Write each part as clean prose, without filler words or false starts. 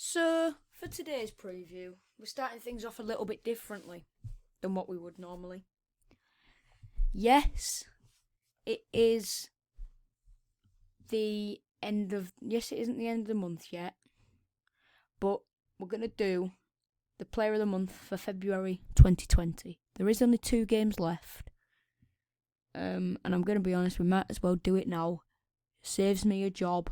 So, for today's preview, we're starting things off a little bit differently than what we would normally. Yes, it is the end of. Yes, it isn't the end of the month yet, but we're going to do the Player of the Month for February 2020. There is only 2 games left. And I'm going to be honest, we might as well do it now. Saves me a job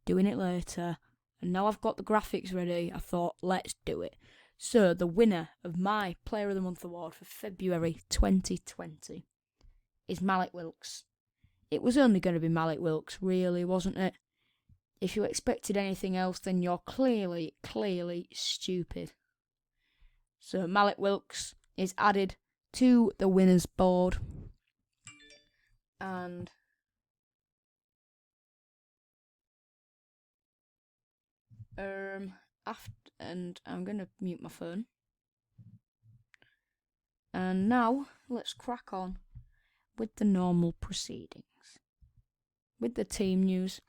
doing it later. And now I've got the graphics ready, I thought, let's do it. So, the winner of my Player of the Month award for February 2020 is Malik Wilks. It was only going to be Malik Wilks, really, wasn't it? If you expected anything else, then you're clearly stupid. So, Malik Wilks is added to the winners board. And I'm going to mute my phone. And now, let's crack on with the normal proceedings. With the team news,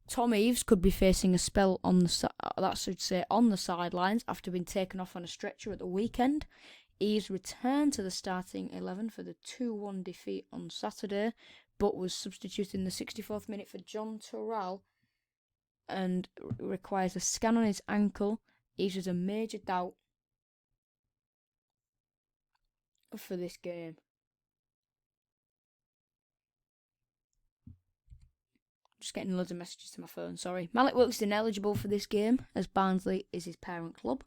Tom Eaves could be facing a spell on the sidelines after being taken off on a stretcher at the weekend. Eaves returned to the starting 11 for the 2-1 defeat on Saturday, but was substituted in the 64th minute for John Terrell and requires a scan on his ankle. Eaves is a major doubt for this game. Just getting loads of messages to my phone, sorry. Malik Wilks is ineligible for this game, as Barnsley is his parent club.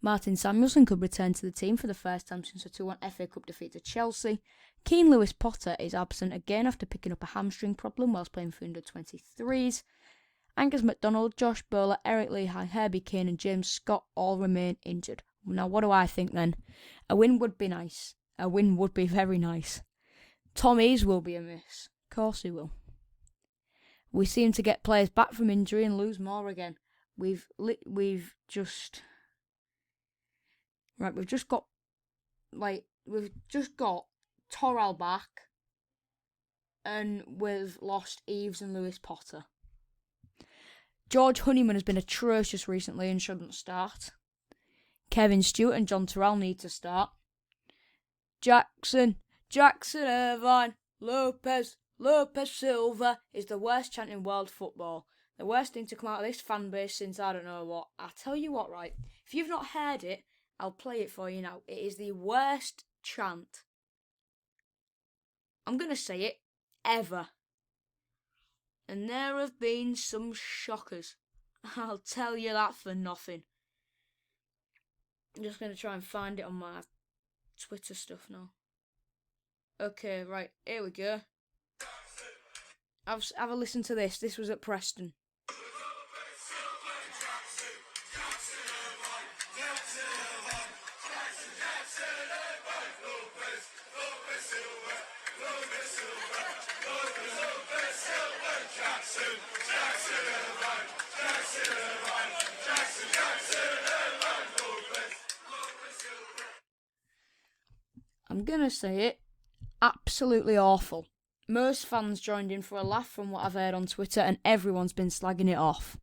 Martin Samuelson could return to the team for the first time since a 2-1 FA Cup defeat to Chelsea. Keane Lewis Potter is absent again after picking up a hamstring problem whilst playing for under-23s. Angus MacDonald, Josh Bowler, Eric Lehigh, Herbie Kane and James Scott all remain injured. Now what do I think then? A win would be nice. A win would be very nice. Tom Eaves will be a miss. Of course he will. We seem to get players back from injury and lose more again. We've just got Torrell back, and we've lost Eaves and Lewis Potter. George Honeyman has been atrocious recently and shouldn't start. Kevin Stewart and John Terrell need to start. Jackson Irvine, Lopez Silva is the worst chant in world football. The worst thing to come out of this fan base since I don't know what. I tell you what, right? If you've not heard it, I'll play it for you now. It is the worst chant. I'm going to say it, ever. And there have been some shockers. I'll tell you that for nothing. I'm just going to try and find it on my Twitter stuff now. Okay, right, here we go. Have a listen to this. This was at Preston. I'm gonna say it. Absolutely awful. Most fans joined in for a laugh from what I've heard on Twitter, and everyone's been slagging it off.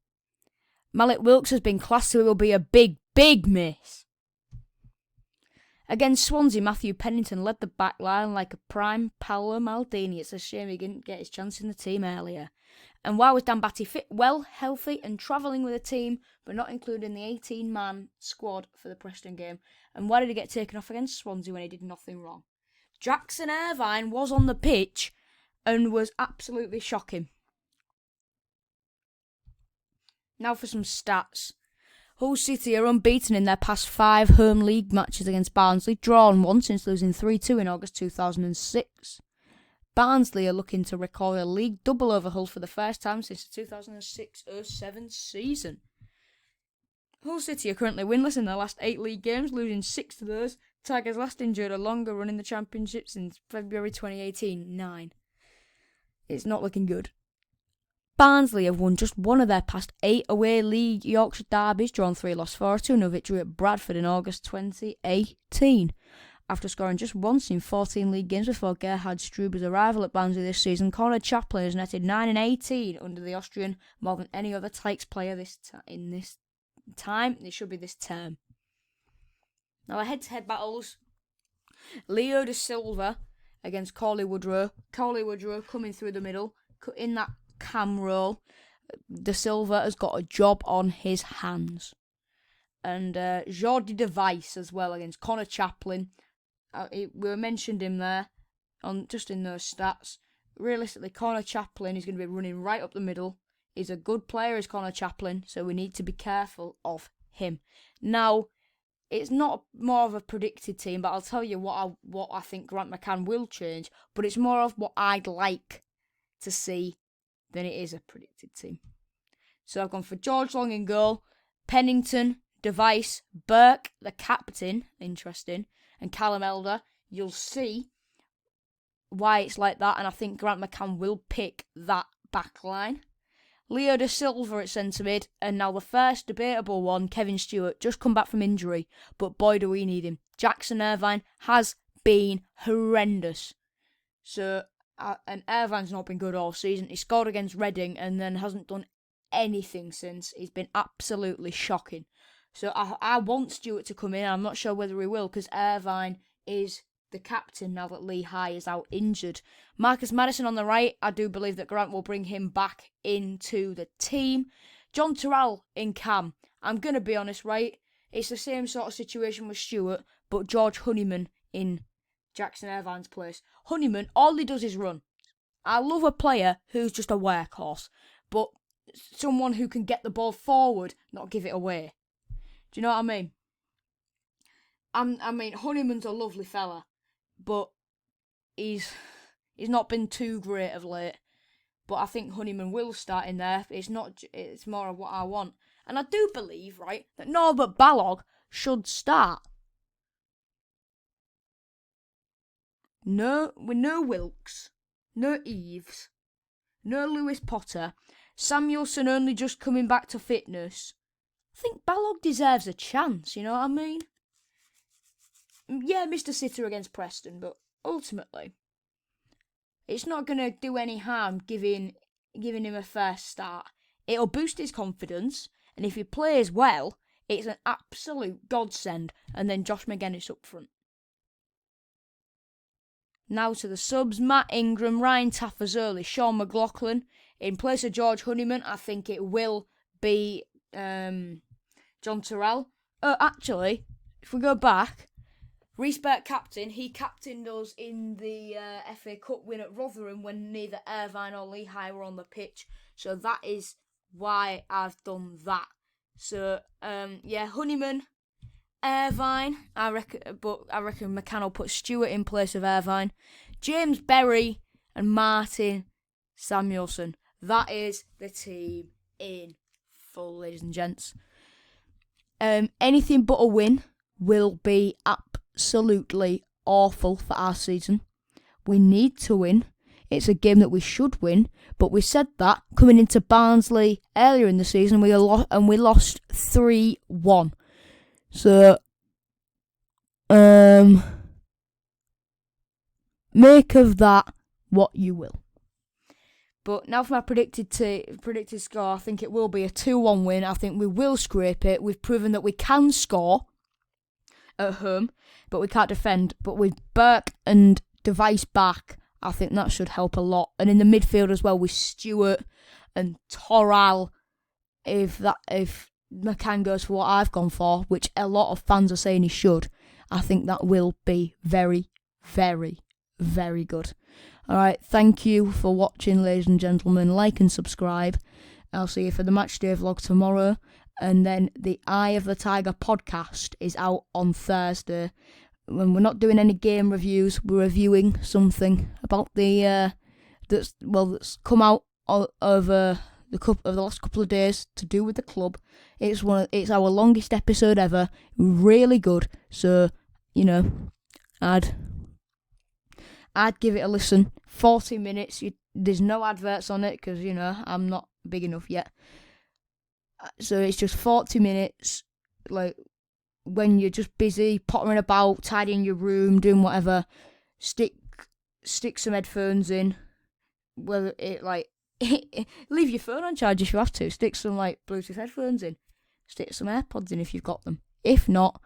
Malik Wilks has been classed, so it will be a big miss. Against Swansea, Matthew Pennington led the back line like a prime Paolo Maldini. It's a shame he didn't get his chance in the team earlier. And why was Dan Batty fit, well, healthy and travelling with the team, but not included in the 18-man squad for the Preston game? And why did he get taken off against Swansea when he did nothing wrong? Jackson Irvine was on the pitch and was absolutely shocking. Now for some stats. Hull City are unbeaten in their past 5 home league matches against Barnsley, drawn 1 since losing 3-2 in August 2006. Barnsley are looking to record a league double over Hull for the first time since the 2006-07 season. Hull City are currently winless in their last 8 league games, losing 6 to those. Tigers last endured a longer run in the Championship since February 2018, 9. It's not looking good. Barnsley have won just 1 of their past 8 away league Yorkshire derbies, drawn 3, lost 4-2, no victory at Bradford in August 2018. After scoring just once in 14 league games before Gerhard Struber's arrival at Barnsley this season, Conor Chaplin has netted 9 and 18 under the Austrian, more than any other Tykes player in this time. It should be this term. Now, our head-to-head battles. Leo da Silva against Cauley Woodrow. Cauley Woodrow coming through the middle. In that cam role. Da Silva has got a job on his hands. And Jordi Device as well against Connor Chaplin. We mentioned him there, just in those stats. Realistically, Connor Chaplin is going to be running right up the middle. He's a good player, is Connor Chaplin, so we need to be careful of him. Now, it's not more of a predicted team, but I'll tell you what I think Grant McCann will change, but it's more of what I'd like to see than it is a predicted team. So I've gone for George Long in goal, Pennington, Device, Burke, the captain, interesting, and Callum Elder. You'll see why it's like that, and I think Grant McCann will pick that back line. Leo da Silva at centre mid, and now the first debatable one, Kevin Stewart, just come back from injury, but boy do we need him. Jackson Irvine has been horrendous. So, and Irvine's not been good all season. He scored against Reading and then hasn't done anything since. He's been absolutely shocking. So I want Stewart to come in. I'm not sure whether he will, because Irvine is the captain now that Lee High is out injured. Marcus Maddison on the right. I do believe that Grant will bring him back into the team. John Terrell in cam. I'm going to be honest, right? It's the same sort of situation with Stewart, but George Honeyman in Jackson Irvine's place. Honeyman, all he does is run. I love a player who's just a workhorse, but someone who can get the ball forward, not give it away. Do you know what I mean? I mean, Honeyman's a lovely fella, but he's not been too great of late. But I think Honeyman will start in there. It's more of what I want. And I do believe, right, that Norbert Ballog should start. No Wilkes, no Eves, no Lewis Potter, Samuelson only just coming back to fitness. I think Ballog deserves a chance, you know what I mean? Yeah, Mr. Sitter against Preston, but ultimately, it's not going to do any harm giving him a first start. It'll boost his confidence, and if he plays well, it's an absolute godsend, and then Josh McGuinness up front. Now to the subs, Matt Ingram, Ryan Tafazoli, Sean McLaughlin. In place of George Honeyman, I think it will be John Terrell. Actually, if we go back, Rhys Burke captain, he captained us in the FA Cup win at Rotherham when neither Irvine or Lehigh were on the pitch. So that is why I've done that. So, Honeyman, Irvine, I reckon McCann will put Stewart in place of Irvine. James Berry and Martin Samuelson. That is the team in full, ladies and gents. Anything but a win will be absolutely awful for our season. We need to win. It's a game that we should win, but we said that coming into Barnsley earlier in the season, we lost 3-1. So, make of that what you will. But now for my predicted score, I think it will be a 2-1 win. I think we will scrape it. We've proven that we can score at home, but we can't defend. But with Burke and Device back, I think that should help a lot. And in the midfield as well with Stewart and Toral, if McCann goes for what I've gone for, which a lot of fans are saying he should, I think that will be very, very, very good. Alright, thank you for watching, ladies and gentlemen. Like and subscribe. I'll see you for the matchday vlog tomorrow. And then the Eye of the Tiger podcast is out on Thursday. When we're not doing any game reviews, we're reviewing something about that's come out over the last couple of days to do with the club. It's our longest episode ever. Really good. So, I'd give it a listen. 40 minutes. There's no adverts on it because, I'm not big enough yet. So it's just 40 minutes, like, when you're just busy, pottering about, tidying your room, doing whatever. Stick some headphones in. Leave your phone on charge if you have to. Stick some, Bluetooth headphones in. stick some AirPods in if you've got them. If not,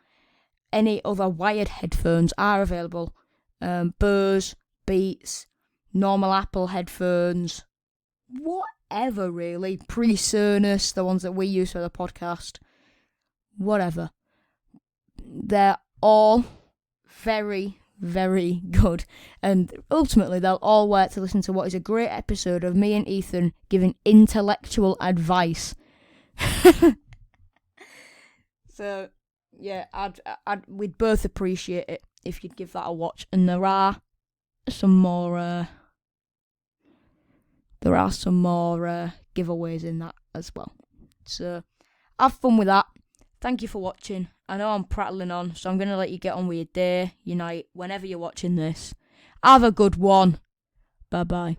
any other wired headphones are available. Bose, Beats, normal Apple headphones, whatever really. Pre-Sonus, the ones that we use for the podcast. Whatever. They're all very, very good. And ultimately, they'll all work to listen to what is a great episode of me and Ethan giving intellectual advice. So, yeah, we'd both appreciate it if you'd give that a watch. And there are some more giveaways in that as well. So, have fun with that. Thank you for watching. I know I'm prattling on, so I'm going to let you get on with your day, your night, whenever you're watching this. Have a good one. Bye-bye.